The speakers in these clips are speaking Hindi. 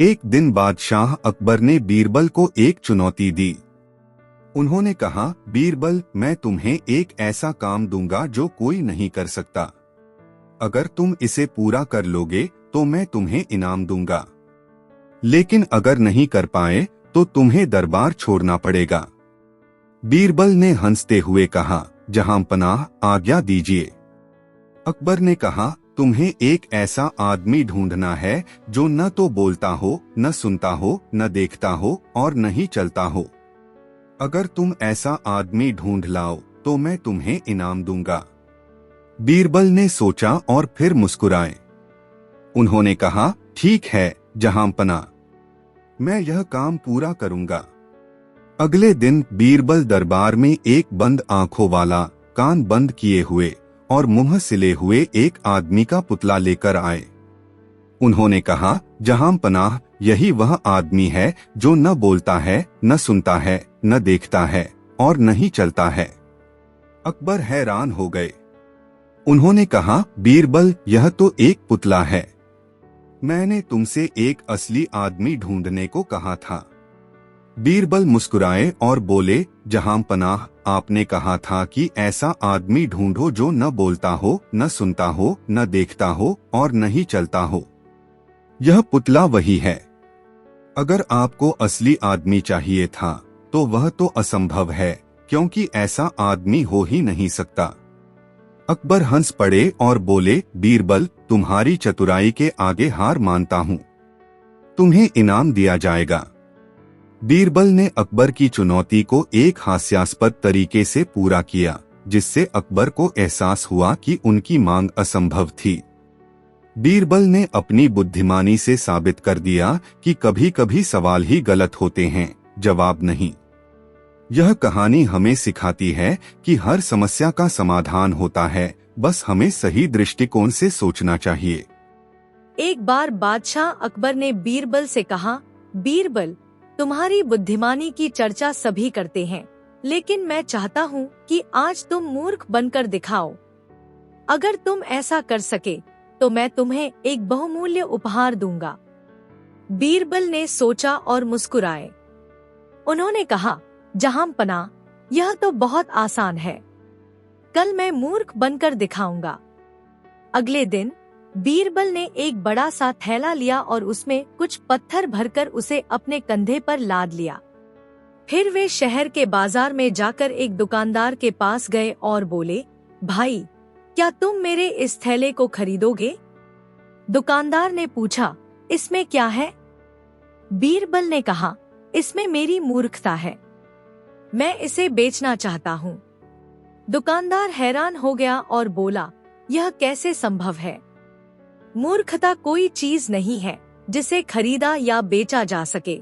एक दिन बादशाह अकबर ने बीरबल को एक चुनौती दी। उन्होंने कहा, बीरबल, मैं तुम्हें एक ऐसा काम दूंगा जो कोई नहीं कर सकता। अगर तुम इसे पूरा कर लोगे तो मैं तुम्हें इनाम दूंगा, लेकिन अगर नहीं कर पाए तो तुम्हें दरबार छोड़ना पड़ेगा। बीरबल ने हंसते हुए कहा, जहांपनाह, आज्ञा दीजिए। अकबर ने कहा, तुम्हें एक ऐसा आदमी ढूंढना है जो न तो बोलता हो, न सुनता हो, न देखता हो और न ही चलता हो। अगर तुम ऐसा आदमी ढूंढ लाओ तो मैं तुम्हें इनाम दूंगा। बीरबल ने सोचा और फिर मुस्कुराए। उन्होंने कहा, ठीक है जहांपनाह, मैं यह काम पूरा करूंगा। अगले दिन बीरबल दरबार में एक बंद आंखों वाला, कान बंद किए हुए और मुंह सिले हुए एक आदमी का पुतला लेकर आए। उन्होंने कहा, जहांपनाह, यही वह आदमी है जो न बोलता है, न सुनता है, न देखता है और न ही चलता है। अकबर हैरान हो गए। उन्होंने कहा, बीरबल, यह तो एक पुतला है। मैंने तुमसे एक असली आदमी ढूंढने को कहा था। बीरबल मुस्कुराए और बोले, जहांपनाह, आपने कहा था कि ऐसा आदमी ढूंढो जो न बोलता हो, न सुनता हो, न देखता हो और न ही चलता हो। यह पुतला वही है। अगर आपको असली आदमी चाहिए था तो वह तो असंभव है, क्योंकि ऐसा आदमी हो ही नहीं सकता। अकबर हंस पड़े और बोले, बीरबल, तुम्हारी चतुराई के आगे हार मानता हूँ। तुम्हें इनाम दिया जाएगा। बीरबल ने अकबर की चुनौती को एक हास्यास्पद तरीके से पूरा किया, जिससे अकबर को एहसास हुआ कि उनकी मांग असंभव थी। बीरबल ने अपनी बुद्धिमानी से साबित कर दिया कि कभी कभी सवाल ही गलत होते हैं, जवाब नहीं। यह कहानी हमें सिखाती है कि हर समस्या का समाधान होता है, बस हमें सही दृष्टिकोण से सोचना चाहिए। एक बार बादशाह अकबर ने बीरबल से कहा, बीरबल, तुम्हारी बुद्धिमानी की चर्चा सभी करते हैं, लेकिन मैं चाहता हूँ कि आज तुम मूर्ख बनकर दिखाओ। अगर तुम ऐसा कर सके तो मैं तुम्हें एक बहुमूल्य उपहार दूंगा। बीरबल ने सोचा और मुस्कुराए। उन्होंने कहा, जहांपनाह, यह तो बहुत आसान है। कल मैं मूर्ख बनकर दिखाऊंगा। अगले दिन बीरबल ने एक बड़ा सा थैला लिया और उसमें कुछ पत्थर भरकर उसे अपने कंधे पर लाद लिया। फिर वे शहर के बाजार में जाकर एक दुकानदार के पास गए और बोले, भाई, क्या तुम मेरे इस थैले को खरीदोगे? दुकानदार ने पूछा, इसमें क्या है? बीरबल ने कहा, इसमें मेरी मूर्खता है। मैं इसे बेचना चाहता हूँ। दुकानदार हैरान हो गया और बोला, यह कैसे संभव है? मूर्खता कोई चीज नहीं है जिसे खरीदा या बेचा जा सके।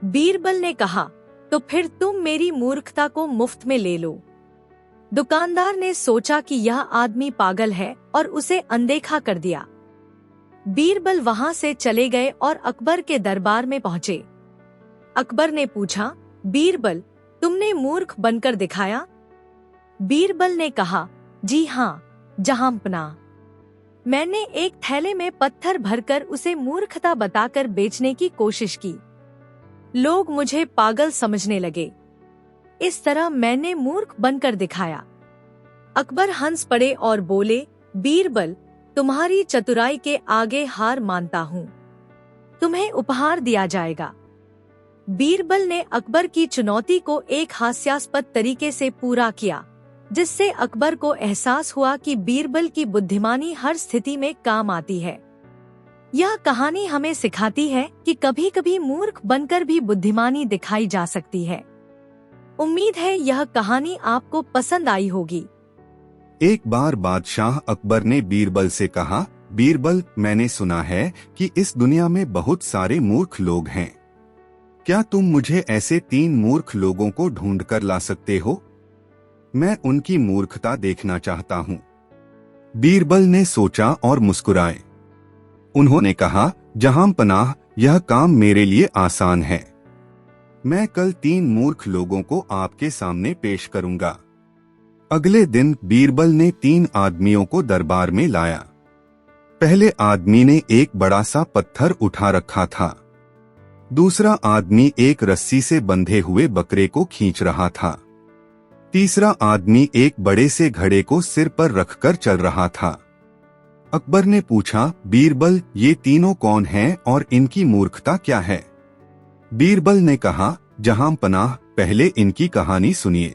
बीरबल ने कहा, तो फिर तुम मेरी मूर्खता को मुफ्त में ले लो। दुकानदार ने सोचा कि यह आदमी पागल है और उसे अनदेखा कर दिया। बीरबल वहां से चले गए और अकबर के दरबार में पहुंचे। अकबर ने पूछा, बीरबल, तुमने मूर्ख बनकर दिखाया? बीरबल ने कहा, जी हाँ जहांपनाह, मैंने एक थैले में पत्थर भरकर उसे मूर्खता बताकर बेचने की कोशिश की। लोग मुझे पागल समझने लगे। इस तरह मैंने मूर्ख बनकर दिखाया। अकबर हंस पड़े और बोले, बीरबल, तुम्हारी चतुराई के आगे हार मानता हूँ। तुम्हें उपहार दिया जाएगा। बीरबल ने अकबर की चुनौती को एक हास्यास्पद तरीके से पूरा किया, जिससे अकबर को एहसास हुआ कि बीरबल की बुद्धिमानी हर स्थिति में काम आती है। यह कहानी हमें सिखाती है कि कभी कभी मूर्ख बनकर भी बुद्धिमानी दिखाई जा सकती है। उम्मीद है यह कहानी आपको पसंद आई होगी। एक बार बादशाह अकबर ने बीरबल से कहा, बीरबल, मैंने सुना है कि इस दुनिया में बहुत सारे मूर्ख लोग हैं। क्या तुम मुझे ऐसे 3 मूर्ख लोगों को ढूंढ कर ला सकते हो? मैं उनकी मूर्खता देखना चाहता हूँ। बीरबल ने सोचा और मुस्कुराए। उन्होंने कहा, जहांपनाह, यह काम मेरे लिए आसान है। मैं कल 3 मूर्ख लोगों को आपके सामने पेश करूंगा। अगले दिन बीरबल ने 3 आदमियों को दरबार में लाया। पहले आदमी ने एक बड़ा सा पत्थर उठा रखा था। दूसरा आदमी एक रस्सी से बंधे हुए बकरे को खींच रहा था। तीसरा आदमी एक बड़े से घड़े को सिर पर रखकर चल रहा था। अकबर ने पूछा, बीरबल, ये तीनों कौन हैं और इनकी मूर्खता क्या है? बीरबल ने कहा, जहां पनाह, पहले इनकी कहानी सुनिए।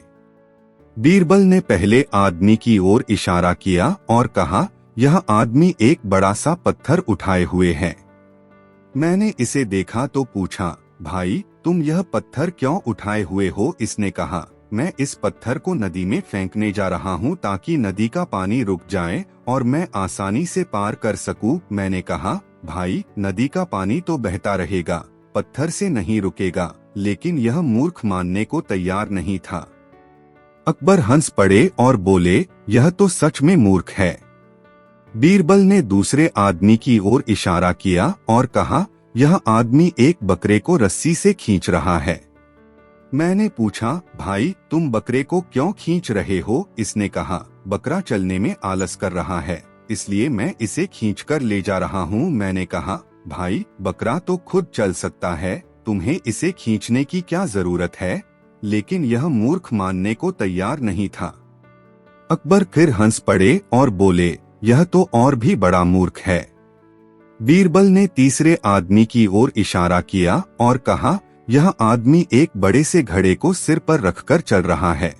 बीरबल ने पहले आदमी की ओर इशारा किया और कहा, यह आदमी एक बड़ा सा पत्थर उठाए हुए है। मैंने इसे देखा तो पूछा, भाई तुम यह पत्थर क्यों उठाए हुए हो? इसने कहा, मैं इस पत्थर को नदी में फेंकने जा रहा हूँ ताकि नदी का पानी रुक जाए और मैं आसानी से पार कर सकूं। मैंने कहा, भाई नदी का पानी तो बहता रहेगा, पत्थर से नहीं रुकेगा। लेकिन यह मूर्ख मानने को तैयार नहीं था। अकबर हंस पड़े और बोले, यह तो सच में मूर्ख है। बीरबल ने दूसरे आदमी की ओर इशारा किया और कहा, यह आदमी एक बकरे को रस्सी से खींच रहा है। मैंने पूछा, भाई तुम बकरे को क्यों खींच रहे हो? इसने कहा, बकरा चलने में आलस कर रहा है, इसलिए मैं इसे खींचकर ले जा रहा हूँ। मैंने कहा, भाई बकरा तो खुद चल सकता है, तुम्हें इसे खींचने की क्या जरूरत है? लेकिन यह मूर्ख मानने को तैयार नहीं था। अकबर फिर हंस पड़े और बोले, यह तो और भी बड़ा मूर्ख है। बीरबल ने तीसरे आदमी की ओर इशारा किया और कहा, यह आदमी एक बड़े से घड़े को सिर पर रखकर चल रहा है।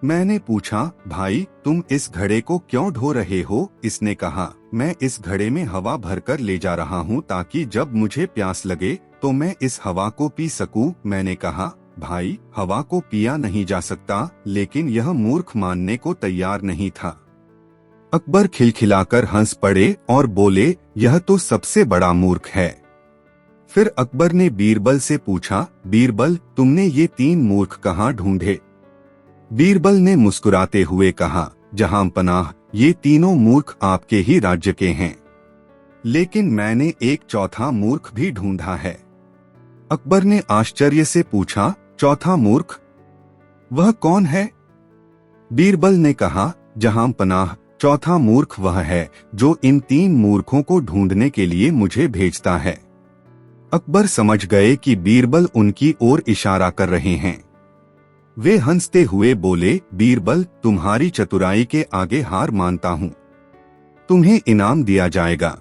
मैंने पूछा, भाई तुम इस घड़े को क्यों ढो रहे हो? इसने कहा, मैं इस घड़े में हवा भरकर ले जा रहा हूँ ताकि जब मुझे प्यास लगे तो मैं इस हवा को पी सकूं। मैंने कहा, भाई हवा को पिया नहीं जा सकता। लेकिन यह मूर्ख मानने को तैयार नहीं था। अकबर खिलखिलाकर हंस पड़े और बोले, यह तो सबसे बड़ा मूर्ख है। फिर अकबर ने बीरबल से पूछा, बीरबल तुमने ये तीन मूर्ख कहाँ ढूंढे? बीरबल ने मुस्कुराते हुए कहा, जहां पनाह, ये तीनों मूर्ख आपके ही राज्य के हैं, लेकिन मैंने एक चौथा मूर्ख भी ढूंढा है। अकबर ने आश्चर्य से पूछा, चौथा मूर्ख? वह कौन है? बीरबल ने कहा, जहां पनाह, चौथा मूर्ख वह है जो इन तीन मूर्खों को ढूंढने के लिए मुझे भेजता है। अकबर समझ गए कि बीरबल उनकी ओर इशारा कर रहे हैं। वे हंसते हुए बोले, बीरबल तुम्हारी चतुराई के आगे हार मानता हूँ, तुम्हें इनाम दिया जाएगा।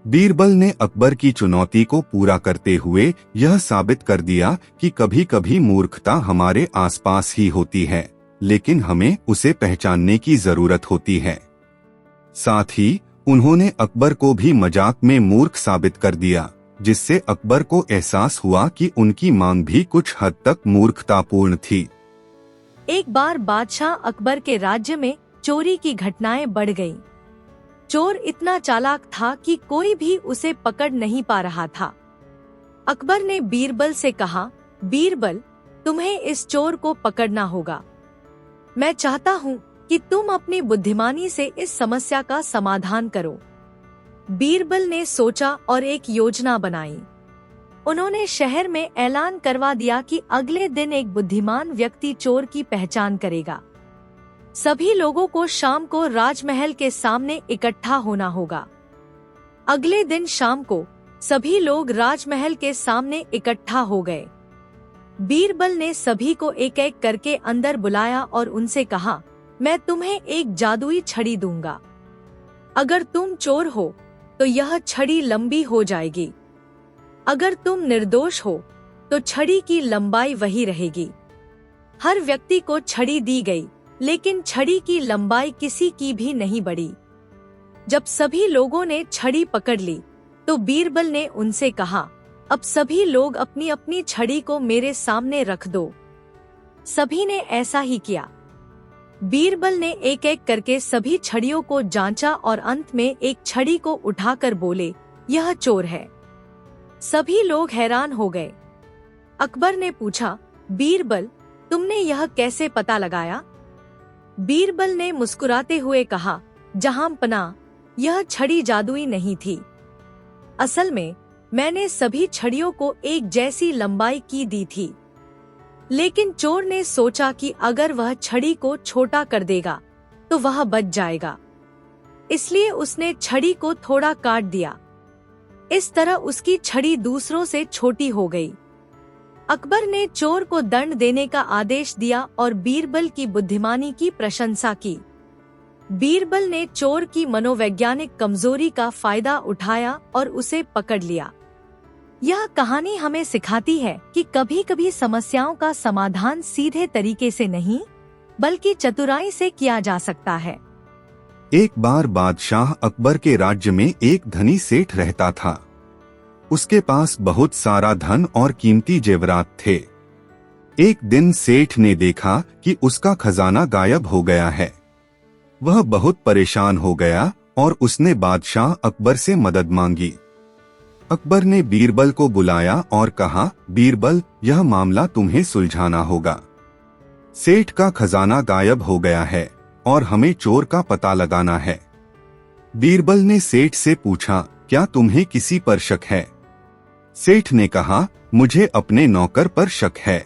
बीरबल ने अकबर की चुनौती को पूरा करते हुए यह साबित कर दिया कि कभी कभी मूर्खता हमारे आसपास ही होती है, लेकिन हमें उसे पहचानने की जरूरत होती है। साथ ही उन्होंने अकबर को भी मजाक में मूर्ख साबित कर दिया, जिससे अकबर को एहसास हुआ कि उनकी मांग भी कुछ हद तक मूर्खतापूर्ण थी। एक बार बादशाह अकबर के राज्य में चोरी की घटनाएं बढ़ गईं। चोर इतना चालाक था कि कोई भी उसे पकड़ नहीं पा रहा था। अकबर ने बीरबल से कहा, बीरबल तुम्हें इस चोर को पकड़ना होगा। मैं चाहता हूँ कि तुम अपनी बुद्धिमानी से इस समस्या का समाधान करो। बीरबल ने सोचा और एक योजना बनाई। उन्होंने शहर में ऐलान करवा दिया कि अगले दिन एक बुद्धिमान व्यक्ति चोर की पहचान करेगा। सभी लोगों को शाम को राजमहल के सामने इकट्ठा होना होगा। अगले दिन शाम को सभी लोग राजमहल के सामने इकट्ठा हो गए। बीरबल ने सभी को एक एक करके अंदर बुलाया और उनसे कहा, मैं तुम्हें एक जादुई छड़ी दूंगा। अगर तुम चोर हो तो यह छड़ी लंबी हो जाएगी। अगर तुम निर्दोष हो तो छड़ी की लंबाई वही रहेगी। हर व्यक्ति को छड़ी दी गई, लेकिन छड़ी की लंबाई किसी की भी नहीं बढ़ी। जब सभी लोगों ने छड़ी पकड़ ली तो बीरबल ने उनसे कहा, अब सभी लोग अपनी अपनी छड़ी को मेरे सामने रख दो। सभी ने ऐसा ही किया। बीरबल ने एक एक करके सभी छड़ियों को जांचा और अंत में एक छड़ी को उठाकर बोले, यह चोर है। सभी लोग हैरान हो गए। अकबर ने पूछा, बीरबल तुमने यह कैसे पता लगाया? बीरबल ने मुस्कुराते हुए कहा, जहां पनाह, यह छड़ी जादुई नहीं थी। असल में मैंने सभी छड़ियों को एक जैसी लंबाई की दी थी, लेकिन चोर ने सोचा कि अगर वह छड़ी को छोटा कर देगा तो वह बच जाएगा। इसलिए उसने छड़ी को थोड़ा काट दिया। इस तरह उसकी छड़ी दूसरों से छोटी हो गई। अकबर ने चोर को दंड देने का आदेश दिया और बीरबल की बुद्धिमानी की प्रशंसा की। बीरबल ने चोर की मनोवैज्ञानिक कमजोरी का फायदा उठाया और उसे पकड़ लिया। यह कहानी हमें सिखाती है कि कभी-कभी समस्याओं का समाधान सीधे तरीके से नहीं, बल्कि चतुराई से किया जा सकता है। एक बार बादशाह अकबर के राज्य में एक धनी सेठ रहता था। उसके पास बहुत सारा धन और कीमती जेवरात थे। एक दिन सेठ ने देखा कि उसका खजाना गायब हो गया है। वह बहुत परेशान हो गया और उसने बादशाह अकबर से मदद मांगी। अकबर ने बीरबल को बुलाया और कहा, बीरबल, यह मामला तुम्हें सुलझाना होगा। सेठ का खजाना गायब हो गया है और हमें चोर का पता लगाना है। बीरबल ने सेठ से पूछा, क्या तुम्हें किसी पर शक है? सेठ ने कहा, मुझे अपने नौकर पर शक है।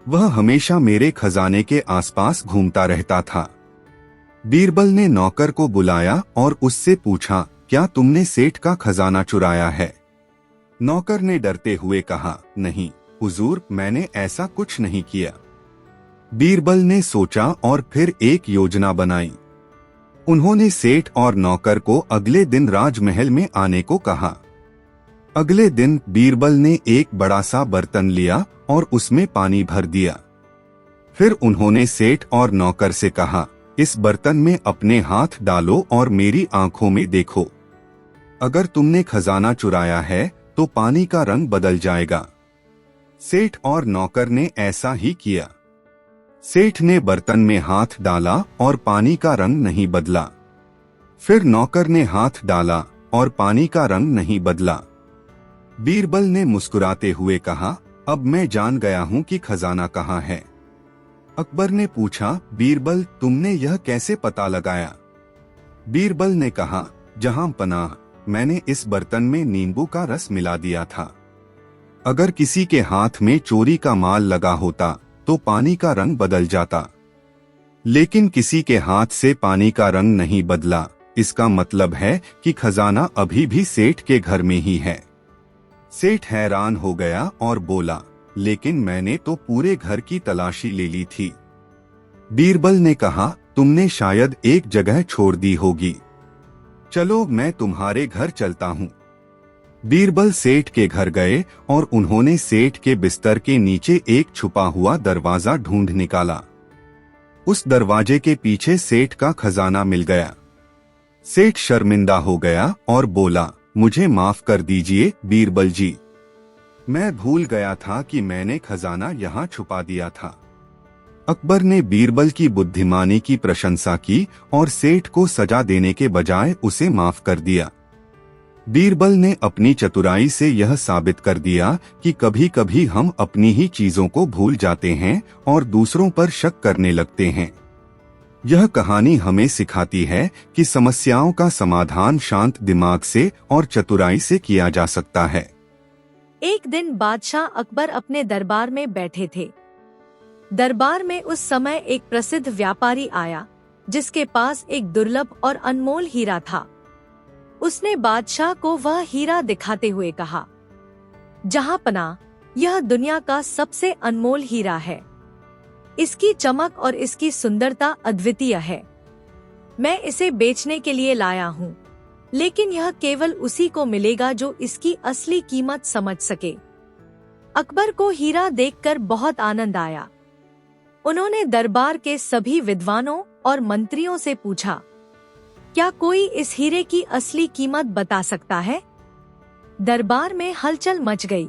वह हमेशा मेरे खजाने के आसपास घूमता रहता था। बीरबल ने नौकर को बुलाया और उससे पूछा, क्या तुमने सेठ का खजाना चुराया है? नौकर ने डरते हुए कहा, नहीं हुजूर, मैंने ऐसा कुछ नहीं किया। बीरबल ने सोचा और फिर एक योजना बनाई। उन्होंने सेठ और नौकर को अगले दिन राजमहल में आने को कहा। अगले दिन बीरबल ने एक बड़ा सा बर्तन लिया और उसमें पानी भर दिया। फिर उन्होंने सेठ और नौकर से कहा, इस बर्तन में अपने हाथ डालो और मेरी आंखों में देखो। अगर तुमने खजाना चुराया है तो पानी का रंग बदल जाएगा। सेठ और नौकर ने ऐसा ही किया। सेठ ने बर्तन में हाथ डाला और पानी का रंग नहीं बदला। फिर नौकर ने हाथ डाला और पानी का रंग नहीं बदला। बीरबल ने मुस्कुराते हुए कहा, अब मैं जान गया हूं कि खजाना कहाँ है। अकबर ने पूछा, बीरबल, तुमने यह कैसे पता लगाया? बीरबल ने कहा, जहां पनाह, मैंने इस बर्तन में नींबू का रस मिला दिया था। अगर किसी के हाथ में चोरी का माल लगा होता तो पानी का रंग बदल जाता, लेकिन किसी के हाथ से पानी का रंग नहीं बदला। इसका मतलब है कि खजाना अभी भी सेठ के घर में ही है। सेठ हैरान हो गया और बोला, लेकिन मैंने तो पूरे घर की तलाशी ले ली थी। बीरबल ने कहा, तुमने शायद एक जगह छोड़ दी होगी। चलो मैं तुम्हारे घर चलता हूँ। बीरबल सेठ के घर गए और उन्होंने सेठ के बिस्तर के नीचे एक छुपा हुआ दरवाजा ढूंढ निकाला। उस दरवाजे के पीछे सेठ का खजाना मिल गया। सेठ शर्मिंदा हो गया और बोला, मुझे माफ कर दीजिए बीरबल जी, मैं भूल गया था कि मैंने खजाना यहाँ छुपा दिया था। अकबर ने बीरबल की बुद्धिमानी की प्रशंसा की और सेठ को सजा देने के बजाय उसे माफ कर दिया। बीरबल ने अपनी चतुराई से यह साबित कर दिया कि कभी कभी हम अपनी ही चीजों को भूल जाते हैं और दूसरों पर शक करने लगते हैं। यह कहानी हमें सिखाती है कि समस्याओं का समाधान शांत दिमाग से और चतुराई से किया जा सकता है। एक दिन बादशाह अकबर अपने दरबार में बैठे थे। दरबार में उस समय एक प्रसिद्ध व्यापारी आया, जिसके पास एक दुर्लभ और अनमोल हीरा था। उसने बादशाह को वह हीरा दिखाते हुए कहा, जहां पनाह, यह दुनिया का सबसे अनमोल हीरा है। इसकी चमक और इसकी सुंदरता अद्वितीय है। मैं इसे बेचने के लिए लाया हूँ, लेकिन यह केवल उसी को मिलेगा जो इसकी असली कीमत समझ सके। अकबर को हीरा देखकर बहुत आनंद आया। उन्होंने दरबार के सभी विद्वानों और मंत्रियों से पूछा, क्या कोई इस हीरे की असली कीमत बता सकता है? दरबार में हलचल मच गई।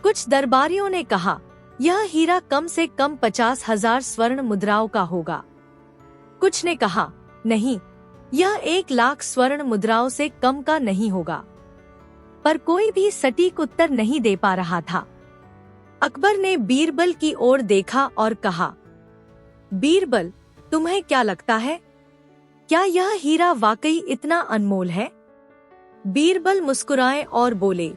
कुछ दरबारियों ने कहा, यह हीरा कम से कम 50,000 स्वर्ण मुद्राओं का होगा। कुछ ने कहा, नहीं, यह 1,00,000 स्वर्ण मुद्राओं से कम का नहीं होगा। पर कोई भी सटीक उत्तर नहीं दे पा रहा था। अकबर ने बीरबल की ओर देखा और कहा, बीरबल, तुम्हें क्या लगता है, क्या यह हीरा वाकई इतना अनमोल है? बीरबल मुस्कुराए और बोले,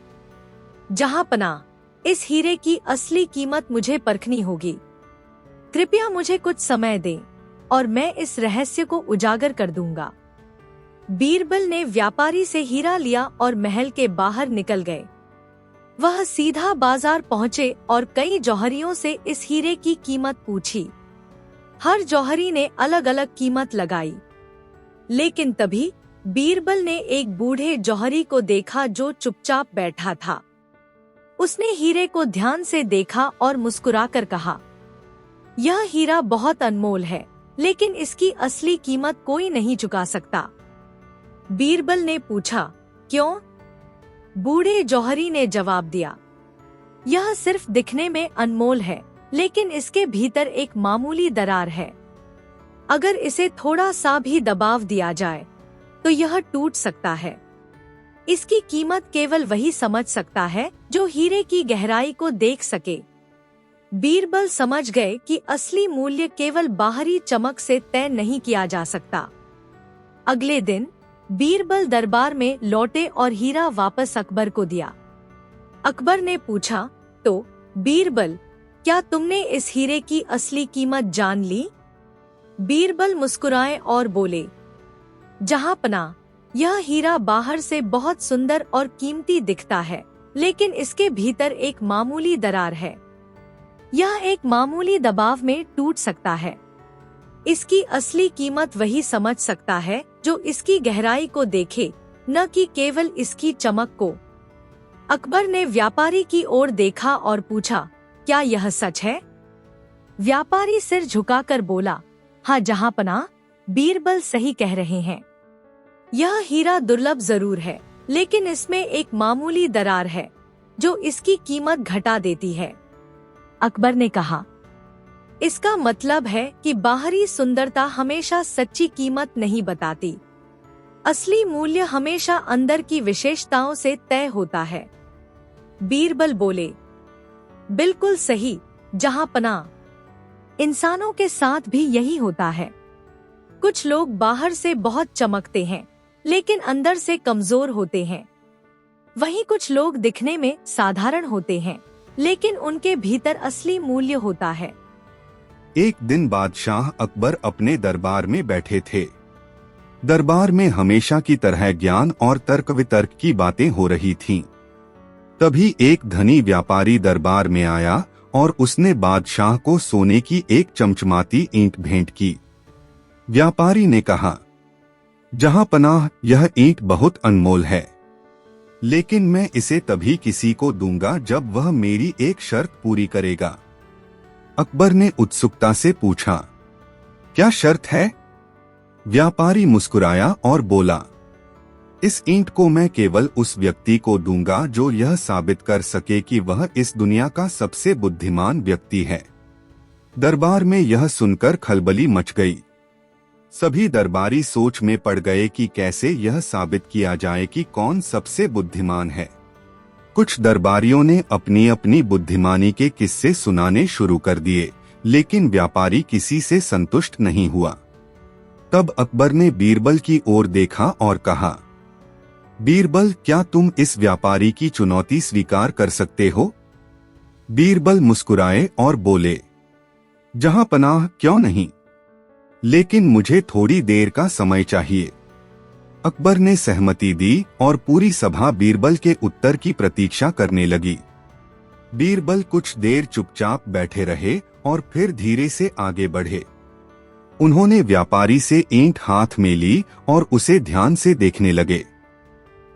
जहां पनाह, इस हीरे की असली कीमत मुझे परखनी होगी। कृपया मुझे कुछ समय दें और मैं इस रहस्य को उजागर कर दूंगा। बीरबल ने व्यापारी से हीरा लिया और महल के बाहर निकल गए। वह सीधा बाजार पहुँचे और कई जौहरियों से इस हीरे की कीमत पूछी। हर जौहरी ने अलग अलग कीमत लगाई, लेकिन तभी बीरबल ने एक बूढ़े जौहरी को देखा जो चुपचाप बैठा था। उसने हीरे को ध्यान से देखा और मुस्कुराकर कहा, यह हीरा बहुत अनमोल है, लेकिन इसकी असली कीमत कोई नहीं चुका सकता। बीरबल ने पूछा, क्यों? बूढ़े जौहरी ने जवाब दिया, यह सिर्फ दिखने में अनमोल है, लेकिन इसके भीतर एक मामूली दरार है। अगर इसे थोड़ा सा भी दबाव दिया जाए तो यह टूट सकता है। इसकी कीमत केवल वही समझ सकता है जो हीरे की गहराई को देख सके। बीरबल समझ गए कि असली मूल्य केवल बाहरी चमक से तय नहीं किया जा सकता। अगले दिन बीरबल दरबार में लौटे और हीरा वापस अकबर को दिया। अकबर ने पूछा, तो बीरबल, क्या तुमने इस हीरे की असली कीमत जान ली? बीरबल मुस्कुराए और बोले, जहांपनाह, यह हीरा बाहर से बहुत सुंदर और कीमती दिखता है, लेकिन इसके भीतर एक मामूली दरार है। यह एक मामूली दबाव में टूट सकता है। इसकी असली कीमत वही समझ सकता है जो इसकी गहराई को देखे, न कि केवल इसकी चमक को। अकबर ने व्यापारी की ओर देखा और पूछा, क्या यह सच है? व्यापारी सिर झुकाकर बोला, हाँ जहांपनाह, बीरबल सही कह रहे हैं। यह हीरा दुर्लभ जरूर है, लेकिन इसमें एक मामूली दरार है जो इसकी कीमत घटा देती है। अकबर ने कहा, इसका मतलब है कि बाहरी सुंदरता हमेशा सच्ची कीमत नहीं बताती। असली मूल्य हमेशा अंदर की विशेषताओं से तय होता है। बीरबल बोले, बिल्कुल सही जहांपनाह। इंसानों के साथ भी यही होता है। कुछ लोग बाहर से बहुत चमकते हैं, लेकिन अंदर से कमजोर होते हैं। वहीं कुछ लोग दिखने में साधारण होते हैं, लेकिन उनके भीतर असली मूल्य होता है। एक दिन बादशाह अकबर अपने दरबार में बैठे थे। दरबार में हमेशा की तरह ज्ञान और तर्क वितर्क की बातें हो रही थीं। तभी एक धनी व्यापारी दरबार में आया और उसने बादशाह को सोने की एक चमचमाती ईंट भेंट की। व्यापारी ने कहा, जहांपनाह, यह ईंट बहुत अनमोल है, लेकिन मैं इसे तभी किसी को दूंगा जब वह मेरी एक शर्त पूरी करेगा। अकबर ने उत्सुकता से पूछा, क्या शर्त है? व्यापारी मुस्कुराया और बोला, इस ईंट को मैं केवल उस व्यक्ति को दूंगा जो यह साबित कर सके कि वह इस दुनिया का सबसे बुद्धिमान व्यक्ति है। दरबार में यह सुनकर खलबली मच गई। सभी दरबारी सोच में पड़ गए कि कैसे यह साबित किया जाए कि कौन सबसे बुद्धिमान है। कुछ दरबारियों ने अपनी अपनी बुद्धिमानी के किस्से सुनाने शुरू कर दिए, लेकिन व्यापारी किसी से संतुष्ट नहीं हुआ। तब अकबर ने बीरबल की ओर देखा और कहा, बीरबल, क्या तुम इस व्यापारी की चुनौती स्वीकार कर सकते हो? बीरबल मुस्कुराए और बोले, जहांपनाह, क्यों नहीं, लेकिन मुझे थोड़ी देर का समय चाहिए। अकबर ने सहमति दी और पूरी सभा बीरबल के उत्तर की प्रतीक्षा करने लगी। बीरबल कुछ देर चुपचाप बैठे रहे और फिर धीरे से आगे बढ़े। उन्होंने व्यापारी से ईंट हाथ में ली और उसे ध्यान से देखने लगे।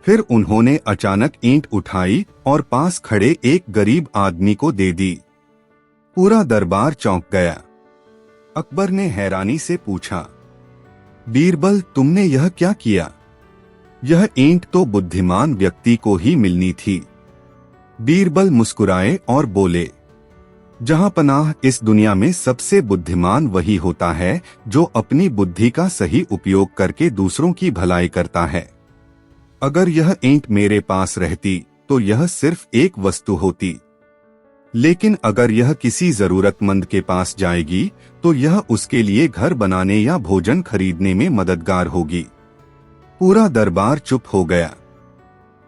फिर उन्होंने अचानक ईंट उठाई और पास खड़े एक गरीब आदमी को दे दी। पूरा दरबार चौंक गया। अकबर ने हैरानी से पूछा, बीरबल, तुमने यह क्या किया? यह ईंट तो बुद्धिमान व्यक्ति को ही मिलनी थी। बीरबल मुस्कुराए और बोले, जहांपनाह, इस दुनिया में सबसे बुद्धिमान वही होता है जो अपनी बुद्धि का सही उपयोग करके दूसरों की भलाई करता है। अगर यह ईंट मेरे पास रहती तो यह सिर्फ एक वस्तु होती, लेकिन अगर यह किसी जरूरतमंद के पास जाएगी तो यह उसके लिए घर बनाने या भोजन खरीदने में मददगार होगी। पूरा दरबार चुप हो गया।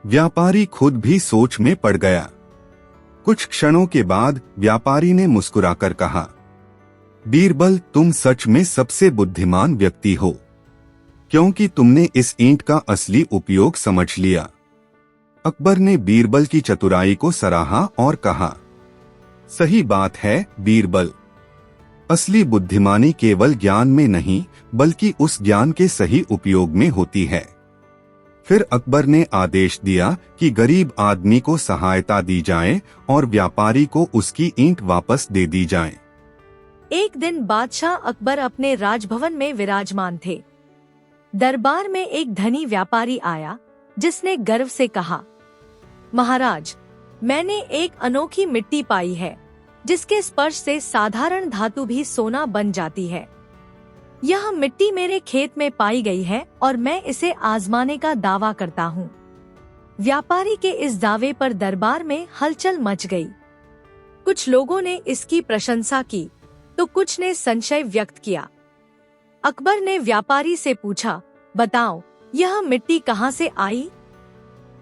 व्यापारी खुद भी सोच में पड़ गया। कुछ क्षणों के बाद व्यापारी ने मुस्कुराकर कहा, बीरबल, तुम सच में सबसे बुद्धिमान व्यक्ति हो। क्योंकि तुमने इस ईंट का असली उपयोग समझ लिया। अकबर ने बीरबल की चतुराई को सराहा और कहा, सही बात है बीरबल, असली बुद्धिमानी केवल ज्ञान में नहीं बल्कि उस ज्ञान के सही उपयोग में होती है। फिर अकबर ने आदेश दिया कि गरीब आदमी को सहायता दी जाए और व्यापारी को उसकी ईंट वापस दे दी जाए। एक दिन बादशाह अकबर अपने राजभवन में विराजमान थे। दरबार में एक धनी व्यापारी आया जिसने गर्व से कहा, महाराज, मैंने एक अनोखी मिट्टी पाई है जिसके स्पर्श से साधारण धातु भी सोना बन जाती है। यह मिट्टी मेरे खेत में पाई गई है और मैं इसे आजमाने का दावा करता हूँ। व्यापारी के इस दावे पर दरबार में हलचल मच गई। कुछ लोगों ने इसकी प्रशंसा की तो कुछ ने संशय व्यक्त किया। अकबर ने व्यापारी से पूछा, बताओ, यह मिट्टी कहाँ से आई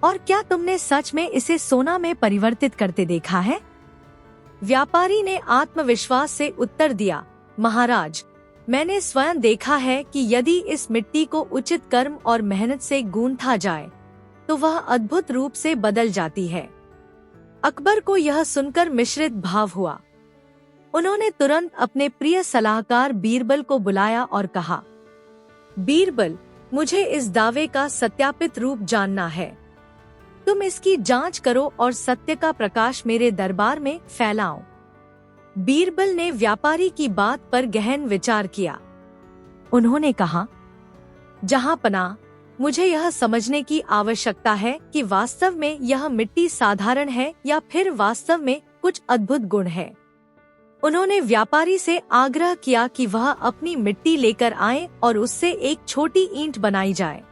और क्या तुमने सच में इसे सोना में परिवर्तित करते देखा है? व्यापारी ने आत्मविश्वास से उत्तर दिया, महाराज, मैंने स्वयं देखा है कि यदि इस मिट्टी को उचित कर्म और मेहनत से गूंथा जाए तो वह अद्भुत रूप से बदल जाती है। अकबर को यह सुनकर मिश्रित भाव हुआ। उन्होंने तुरंत अपने प्रिय सलाहकार बीरबल को बुलाया और कहा, बीरबल, मुझे इस दावे का सत्यापित रूप जानना है। तुम इसकी जांच करो और सत्य का प्रकाश मेरे दरबार में फैलाओ। बीरबल ने व्यापारी की बात पर गहन विचार किया। उन्होंने कहा, जहांपनाह, मुझे यह समझने की आवश्यकता है कि वास्तव में यह मिट्टी साधारण है या फिर वास्तव में कुछ अद्भुत गुण है। उन्होंने व्यापारी से आग्रह किया कि वह अपनी मिट्टी लेकर आए और उससे एक छोटी ईंट बनाई जाए।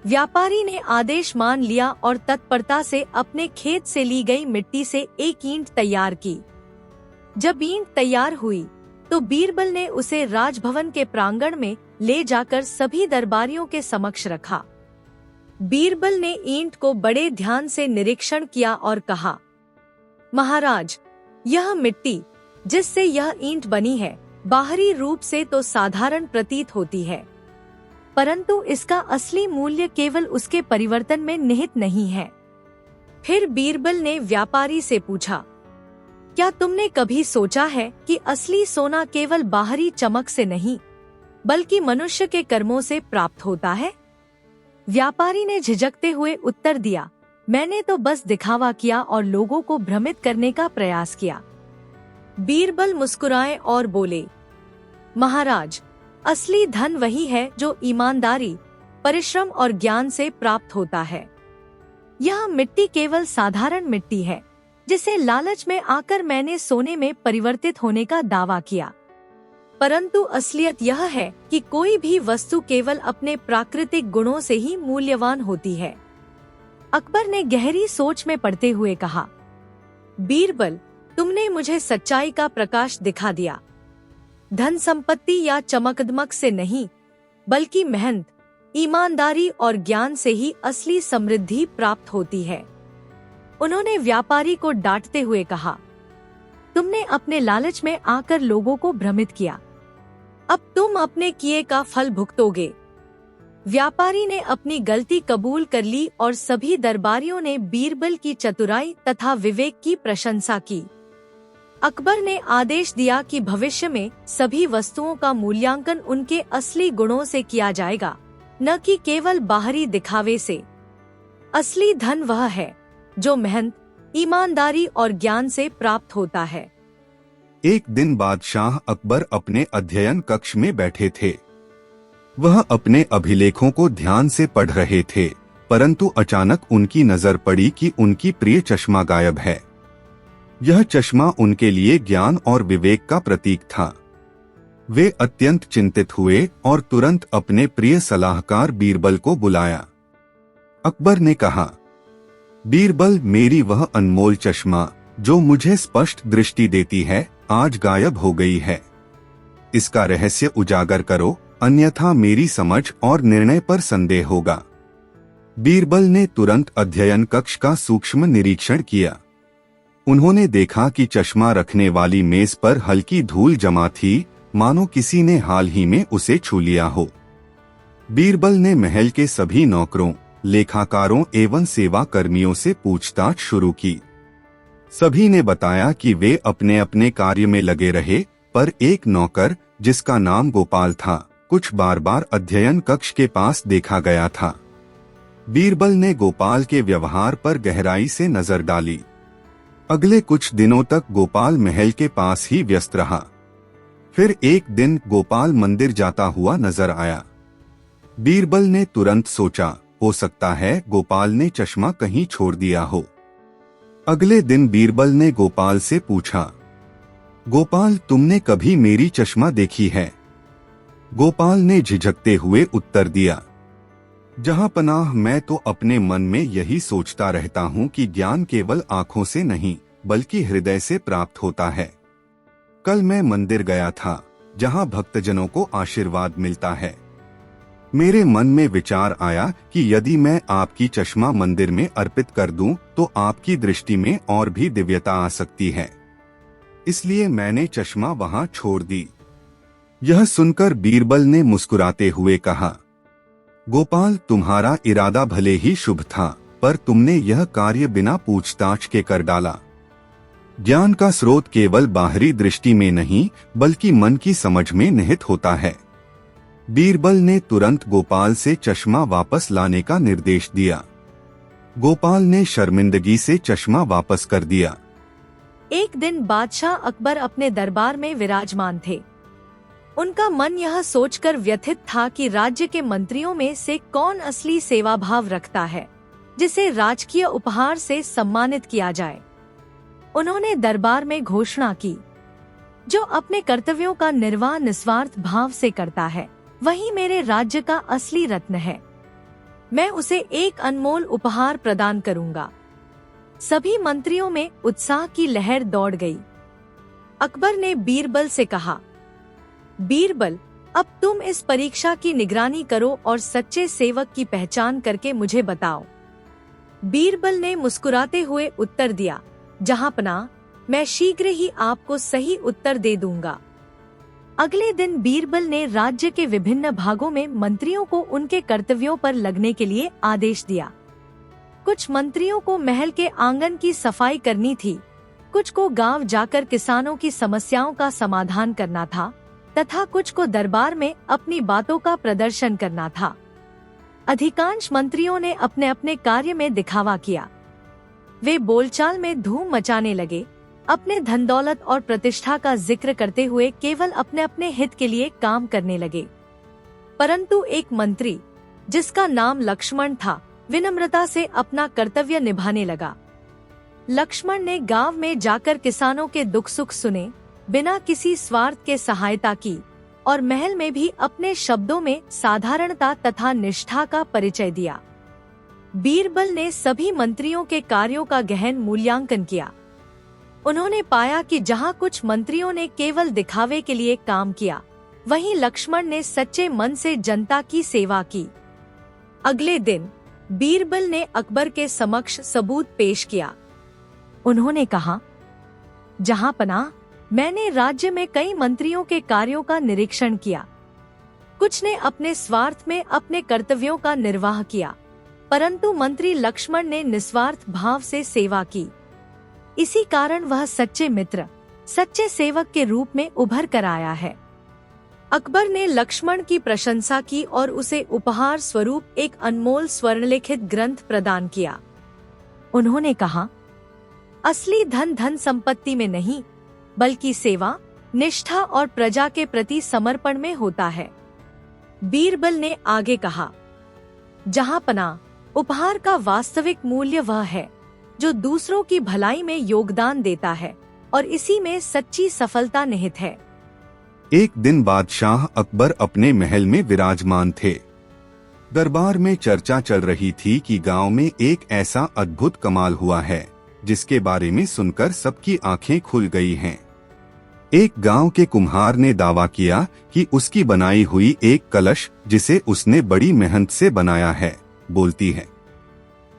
व्यापारी ने आदेश मान लिया और तत्परता से अपने खेत से ली गई मिट्टी से एक ईंट तैयार की। जब ईंट तैयार हुई तो बीरबल ने उसे राजभवन के प्रांगण में ले जाकर सभी दरबारियों के समक्ष रखा। बीरबल ने ईंट को बड़े ध्यान से निरीक्षण किया और कहा, महाराज, यह मिट्टी जिससे यह ईंट बनी है बाहरी रूप से तो साधारण प्रतीत होती है, परंतु इसका असली मूल्य केवल उसके परिवर्तन में निहित नहीं है। फिर बीरबल ने व्यापारी से पूछा, क्या तुमने कभी सोचा है कि असली सोना केवल बाहरी चमक से नहीं बल्कि मनुष्य के कर्मों से प्राप्त होता है? व्यापारी ने झिझकते हुए उत्तर दिया, मैंने तो बस दिखावा किया और लोगों को भ्रमित करने का प्रयास किया। बीरबल मुस्कुराए और बोले, महाराज, असली धन वही है जो ईमानदारी, परिश्रम और ज्ञान से प्राप्त होता है। यह मिट्टी केवल साधारण मिट्टी है जिसे लालच में आकर मैंने सोने में परिवर्तित होने का दावा किया, परंतु असलियत यह है कि कोई भी वस्तु केवल अपने प्राकृतिक गुणों से ही मूल्यवान होती है। अकबर ने गहरी सोच में पड़ते हुए कहा, बीरबल, तुमने मुझे सच्चाई का प्रकाश दिखा दिया। धन संपत्ति या चमकदमक से नहीं बल्कि मेहनत, ईमानदारी और ज्ञान से ही असली समृद्धि प्राप्त होती है। उन्होंने व्यापारी को डांटते हुए कहा, तुमने अपने लालच में आकर लोगों को भ्रमित किया, अब तुम अपने किए का फल भुगतोगे। व्यापारी ने अपनी गलती कबूल कर ली और सभी दरबारियों ने बीरबल की चतुराई तथा विवेक की प्रशंसा की। अकबर ने आदेश दिया कि भविष्य में सभी वस्तुओं का मूल्यांकन उनके असली गुणों से किया जाएगा, न कि केवल बाहरी दिखावे से। असली धन वह है जो मेहनत, ईमानदारी और ज्ञान से प्राप्त होता है। एक दिन बादशाह अकबर अपने अध्ययन कक्ष में बैठे थे। वह अपने अभिलेखों को ध्यान से पढ़ रहे थे, परंतु अचानक उनकी नजर पड़ी कि उनकी प्रिय चश्मा गायब है। यह चश्मा उनके लिए ज्ञान और विवेक का प्रतीक था। वे अत्यंत चिंतित हुए और तुरंत अपने प्रिय सलाहकार बीरबल को बुलाया। अकबर ने कहा, बीरबल, मेरी वह अनमोल चश्मा जो मुझे स्पष्ट दृष्टि देती है आज गायब हो गई है। इसका रहस्य उजागर करो, अन्यथा मेरी समझ और निर्णय पर संदेह होगा। बीरबल ने तुरंत अध्ययन कक्ष का सूक्ष्म निरीक्षण किया। उन्होंने देखा कि चश्मा रखने वाली मेज पर हल्की धूल जमा थी, मानो किसी ने हाल ही में उसे छू लिया हो। बीरबल ने महल के सभी नौकरों, लेखाकारों एवं सेवा कर्मियों से पूछताछ शुरू की। सभी ने बताया कि वे अपने अपने कार्य में लगे रहे, पर एक नौकर, जिसका नाम गोपाल था, कुछ बार बार अध्ययन कक्ष के पास देखा गया था। बीरबल ने गोपाल के व्यवहार पर गहराई से नजर डाली। अगले कुछ दिनों तक गोपाल महल के पास ही व्यस्त रहा। फिर एक दिन गोपाल मंदिर जाता हुआ नजर आया। बीरबल ने तुरंत सोचा, हो सकता है गोपाल ने चश्मा कहीं छोड़ दिया हो। अगले दिन बीरबल ने गोपाल से पूछा, गोपाल, तुमने कभी मेरी चश्मा देखी है? गोपाल ने झिझकते हुए उत्तर दिया, जहां पनाह, मैं तो अपने मन में यही सोचता रहता हूं कि ज्ञान केवल आंखों से नहीं बल्कि हृदय से प्राप्त होता है। कल मैं मंदिर गया था, जहां भक्तजनों को आशीर्वाद मिलता है। मेरे मन में विचार आया कि यदि मैं आपकी चश्मा मंदिर में अर्पित कर दूं, तो आपकी दृष्टि में और भी दिव्यता आ सकती है। इसलिए मैंने चश्मा वहां छोड़ दी। यह सुनकर बीरबल ने मुस्कुराते हुए कहा, गोपाल, तुम्हारा इरादा भले ही शुभ था, पर तुमने यह कार्य बिना पूछताछ के कर डाला। ज्ञान का स्रोत केवल बाहरी दृष्टि में नहीं बल्कि मन की समझ में निहित होता है। बीरबल ने तुरंत गोपाल से चश्मा वापस लाने का निर्देश दिया। गोपाल ने शर्मिंदगी से चश्मा वापस कर दिया। एक दिन बादशाह अकबर अपने दरबार में विराजमान थे। उनका मन यह सोचकर व्यथित था कि राज्य के मंत्रियों में से कौन असली सेवा भाव रखता है, जिसे राजकीय उपहार से सम्मानित किया जाए। उन्होंने दरबार में घोषणा की, जो अपने कर्तव्यों का निर्वाह निस्वार्थ भाव से करता है, वही मेरे राज्य का असली रत्न है। मैं उसे एक अनमोल उपहार प्रदान करूंगा। सभी मंत्रियों में उत्साह की लहर दौड़ गई। अकबर ने बीरबल से कहा, बीरबल, अब तुम इस परीक्षा की निगरानी करो और सच्चे सेवक की पहचान करके मुझे बताओ। बीरबल ने मुस्कुराते हुए उत्तर दिया, जहांपनाह, मैं शीघ्र ही आपको सही उत्तर दे दूंगा। अगले दिन बीरबल ने राज्य के विभिन्न भागों में मंत्रियों को उनके कर्तव्यों पर लगने के लिए आदेश दिया। कुछ मंत्रियों को महल के आंगन की सफाई करनी थी, कुछ को गांव जाकर किसानों की समस्याओं का समाधान करना था, तथा कुछ को दरबार में अपनी बातों का प्रदर्शन करना था। अधिकांश मंत्रियों ने अपने अपने कार्य में दिखावा किया। वे बोलचाल में धूम मचाने लगे, अपने धन दौलत और प्रतिष्ठा का जिक्र करते हुए केवल अपने अपने हित के लिए काम करने लगे। परंतु एक मंत्री, जिसका नाम लक्ष्मण था, विनम्रता से अपना कर्तव्य निभाने लगा। लक्ष्मण ने गांव में जाकर किसानों के दुख सुख सुने, बिना किसी स्वार्थ के सहायता की और महल में भी अपने शब्दों में साधारणता तथा निष्ठा का परिचय दिया। बीरबल ने सभी मंत्रियों के कार्यों का गहन मूल्यांकन किया। उन्होंने पाया कि जहां कुछ मंत्रियों ने केवल दिखावे के लिए काम किया, वहीं लक्ष्मण ने सच्चे मन से जनता की सेवा की। अगले दिन बीरबल ने अकबर के समक्ष सबूत पेश किया। उन्होंने कहा, जहांपनाह, मैंने राज्य में कई मंत्रियों के कार्यों का निरीक्षण किया। कुछ ने अपने स्वार्थ में अपने कर्तव्यों का निर्वाह किया, परंतु मंत्री लक्ष्मण ने निस्वार्थ भाव से सेवा की। इसी कारण वह सच्चे मित्र, सच्चे सेवक के रूप में उभर कर आया है। अकबर ने लक्ष्मण की प्रशंसा की और उसे उपहार स्वरूप एक अनमोल स्वर्णलिखित ग्रंथ प्रदान किया। उन्होंने कहा, असली धन धन संपत्ति में नहीं बल्कि सेवा, निष्ठा और प्रजा के प्रति समर्पण में होता है। बीरबल ने आगे कहा, जहांपनाह, उपहार का वास्तविक मूल्य वह है जो दूसरों की भलाई में योगदान देता है और इसी में सच्ची सफलता निहित है। एक दिन बादशाह अकबर अपने महल में विराजमान थे। दरबार में चर्चा चल रही थी कि गांव में एक ऐसा अद्भुत कमाल हुआ है जिसके बारे में सुनकर सबकी आंखें खुल गई हैं। एक गांव के कुम्हार ने दावा किया कि उसकी बनाई हुई एक कलश, जिसे उसने बड़ी मेहनत से बनाया है, बोलती है।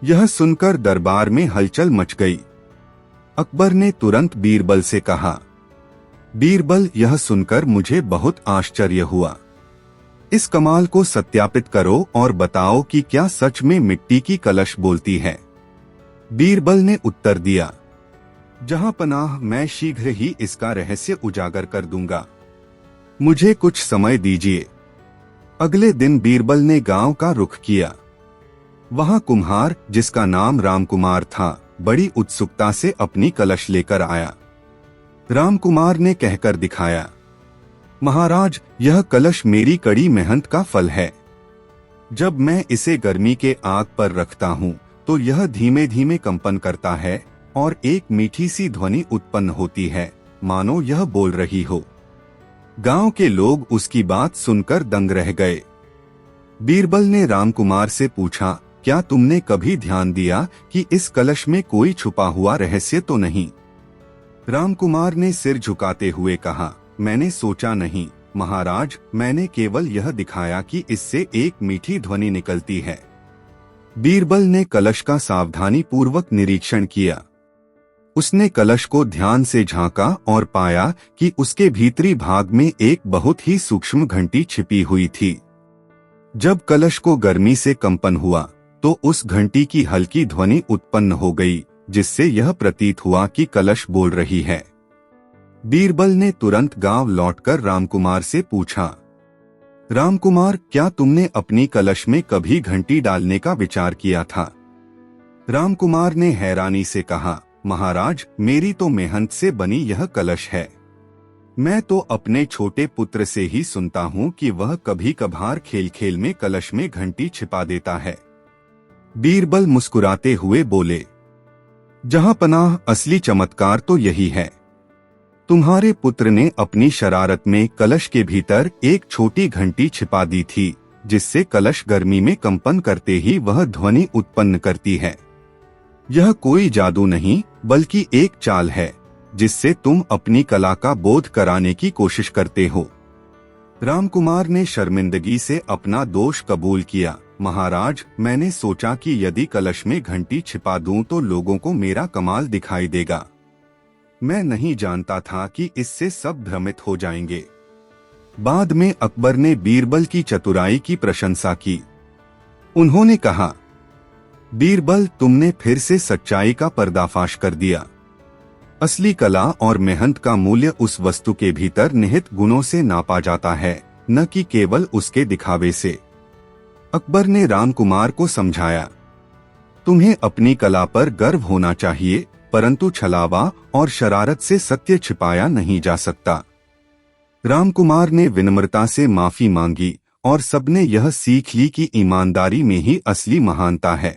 यह सुनकर दरबार में हलचल मच गई। अकबर ने तुरंत बीरबल से कहा, बीरबल, यह सुनकर मुझे बहुत आश्चर्य हुआ। इस कमाल को सत्यापित करो और बताओ कि क्या सच में मिट्टी की कलश बोलती है। बीरबल ने उत्तर दिया, जहां पनाह, मैं शीघ्र ही इसका रहस्य उजागर कर दूंगा। मुझे कुछ समय दीजिए। अगले दिन बीरबल ने गांव का रुख किया। वहां कुम्हार, जिसका नाम रामकुमार था, बड़ी उत्सुकता से अपनी कलश लेकर आया। रामकुमार ने कहकर दिखाया, महाराज, यह कलश मेरी कड़ी मेहनत का फल है। जब मैं इसे गर्मी के आग पर रखता हूँ तो यह धीमे धीमे कंपन करता है और एक मीठी सी ध्वनि उत्पन्न होती है, मानो यह बोल रही हो। गांव के लोग उसकी बात सुनकर दंग रह गए। बीरबल ने रामकुमार से पूछा, क्या तुमने कभी ध्यान दिया कि इस कलश में कोई छुपा हुआ रहस्य तो नहीं? रामकुमार ने सिर झुकाते हुए कहा, मैंने सोचा नहीं महाराज, मैंने केवल यह दिखाया कि इससे एक मीठी ध्वनि निकलती है। बीरबल ने कलश का सावधानी पूर्वक निरीक्षण किया। उसने कलश को ध्यान से झांका और पाया कि उसके भीतरी भाग में एक बहुत ही सूक्ष्म घंटी छिपी हुई थी। जब कलश को गर्मी से कंपन हुआ तो उस घंटी की हल्की ध्वनि उत्पन्न हो गई, जिससे यह प्रतीत हुआ कि कलश बोल रही है। बीरबल ने तुरंत गांव लौटकर रामकुमार से पूछा, रामकुमार, क्या तुमने अपनी कलश में कभी घंटी डालने का विचार किया था? रामकुमार ने हैरानी से कहा, महाराज, मेरी तो मेहनत से बनी यह कलश है। मैं तो अपने छोटे पुत्र से ही सुनता हूँ कि वह कभी कभार खेल खेल में कलश में घंटी छिपा देता है। बीरबल मुस्कुराते हुए बोले, जहां पनाह, असली चमत्कार तो यही है। तुम्हारे पुत्र ने अपनी शरारत में कलश के भीतर एक छोटी घंटी छिपा दी थी, जिससे कलश गर्मी में कंपन करते ही वह ध्वनि उत्पन्न करती है। यह कोई जादू नहीं, बल्कि एक चाल है, जिससे तुम अपनी कला का बोध कराने की कोशिश करते हो। रामकुमार ने शर्मिंदगी से अपना दोष कबूल किया। महाराज, मैंने सोचा कि यदि कलश में घंटी छिपा दूं तो लोगों को मेरा कमाल दिखाई देगा। मैं नहीं जानता था कि इससे सब भ्रमित हो जाएंगे। बाद में अकबर ने बीरबल की चतुराई की प्रशंसा की। उन्होंने कहा, बीरबल, तुमने फिर से सच्चाई का पर्दाफाश कर दिया। असली कला और मेहनत का मूल्य उस वस्तु के भीतर निहित गुणों से नापा जाता है, न कि केवल उसके दिखावे से। अकबर ने रामकुमार को समझाया, तुम्हें अपनी कला पर गर्व होना चाहिए, परंतु छलावा और शरारत से सत्य छिपाया नहीं जा सकता। रामकुमार ने विनम्रता से माफी मांगी और सबने यह सीख ली कि ईमानदारी में ही असली महानता है।